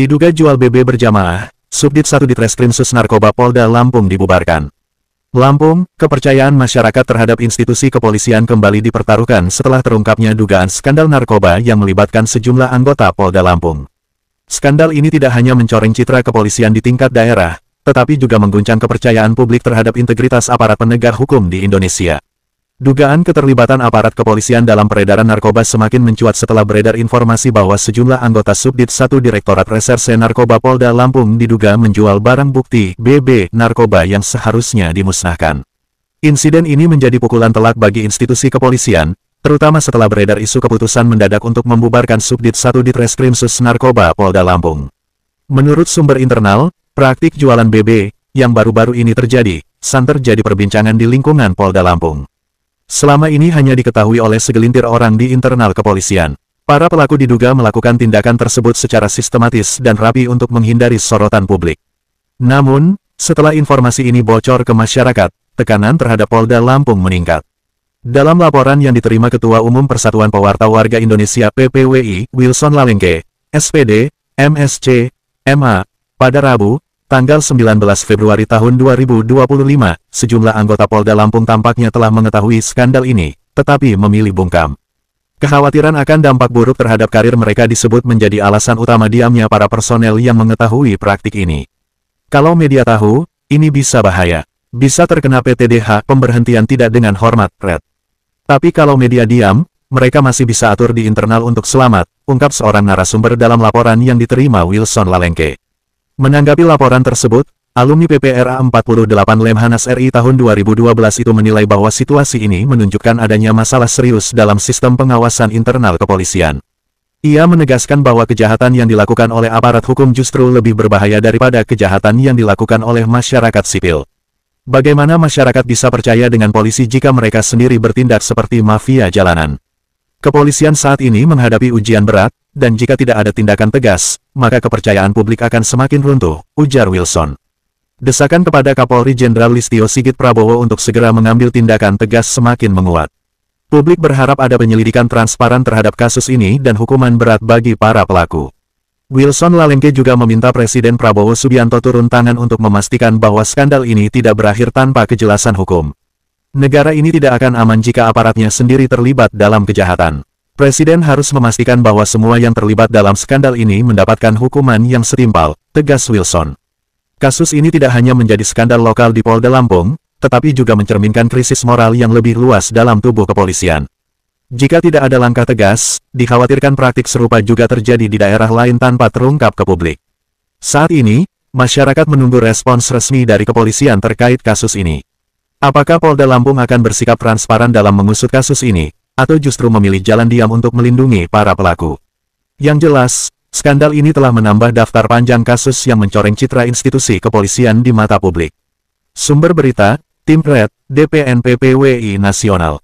Diduga jual BB berjamaah, Subdit 1 Ditreskrimsus Narkoba Polda Lampung dibubarkan. Lampung, kepercayaan masyarakat terhadap institusi kepolisian kembali dipertaruhkan setelah terungkapnya dugaan skandal narkoba yang melibatkan sejumlah anggota Polda Lampung. Skandal ini tidak hanya mencoreng citra kepolisian di tingkat daerah, tetapi juga mengguncang kepercayaan publik terhadap integritas aparat penegak hukum di Indonesia. Dugaan keterlibatan aparat kepolisian dalam peredaran narkoba semakin mencuat setelah beredar informasi bahwa sejumlah anggota Subdit 1 Direktorat Reserse Narkoba Polda Lampung diduga menjual barang bukti BB narkoba yang seharusnya dimusnahkan. Insiden ini menjadi pukulan telak bagi institusi kepolisian, terutama setelah beredar isu keputusan mendadak untuk membubarkan Subdit 1 Ditreskrimsus Narkoba Polda Lampung. Menurut sumber internal, praktik jualan BB yang baru-baru ini terjadi, santer jadi perbincangan di lingkungan Polda Lampung. Selama ini hanya diketahui oleh segelintir orang di internal kepolisian. Para pelaku diduga melakukan tindakan tersebut secara sistematis dan rapi untuk menghindari sorotan publik. Namun, setelah informasi ini bocor ke masyarakat, tekanan terhadap Polda Lampung meningkat. Dalam laporan yang diterima Ketua Umum Persatuan Pewarta Warga Indonesia PPWI, Wilson Lalengke, SPD, MSC, MA, pada Rabu, tanggal 19 Februari tahun 2025, sejumlah anggota Polda Lampung tampaknya telah mengetahui skandal ini, tetapi memilih bungkam. Kekhawatiran akan dampak buruk terhadap karir mereka disebut menjadi alasan utama diamnya para personel yang mengetahui praktik ini. Kalau media tahu, ini bisa bahaya. Bisa terkena PTDH, pemberhentian tidak dengan hormat, Red. Tapi kalau media diam, mereka masih bisa atur di internal untuk selamat, ungkap seorang narasumber dalam laporan yang diterima Wilson Lalengke. Menanggapi laporan tersebut, alumni PPRA 48 Lemhanas RI tahun 2012 itu menilai bahwa situasi ini menunjukkan adanya masalah serius dalam sistem pengawasan internal kepolisian. Ia menegaskan bahwa kejahatan yang dilakukan oleh aparat hukum justru lebih berbahaya daripada kejahatan yang dilakukan oleh masyarakat sipil. Bagaimana masyarakat bisa percaya dengan polisi jika mereka sendiri bertindak seperti mafia jalanan? Kepolisian saat ini menghadapi ujian berat, dan jika tidak ada tindakan tegas, maka kepercayaan publik akan semakin runtuh, ujar Wilson. Desakan kepada Kapolri Jenderal Listio Sigit Prabowo untuk segera mengambil tindakan tegas semakin menguat. Publik berharap ada penyelidikan transparan terhadap kasus ini dan hukuman berat bagi para pelaku. Wilson Lalengke juga meminta Presiden Prabowo Subianto turun tangan untuk memastikan bahwa skandal ini tidak berakhir tanpa kejelasan hukum. Negara ini tidak akan aman jika aparatnya sendiri terlibat dalam kejahatan. Presiden harus memastikan bahwa semua yang terlibat dalam skandal ini mendapatkan hukuman yang setimpal, tegas Wilson. Kasus ini tidak hanya menjadi skandal lokal di Polda Lampung, tetapi juga mencerminkan krisis moral yang lebih luas dalam tubuh kepolisian. Jika tidak ada langkah tegas, dikhawatirkan praktik serupa juga terjadi di daerah lain tanpa terungkap ke publik. Saat ini, masyarakat menunggu respons resmi dari kepolisian terkait kasus ini. Apakah Polda Lampung akan bersikap transparan dalam mengusut kasus ini, atau justru memilih jalan diam untuk melindungi para pelaku? Yang jelas, skandal ini telah menambah daftar panjang kasus yang mencoreng citra institusi kepolisian di mata publik. Sumber berita, Tim Red, DPN PPWI Nasional.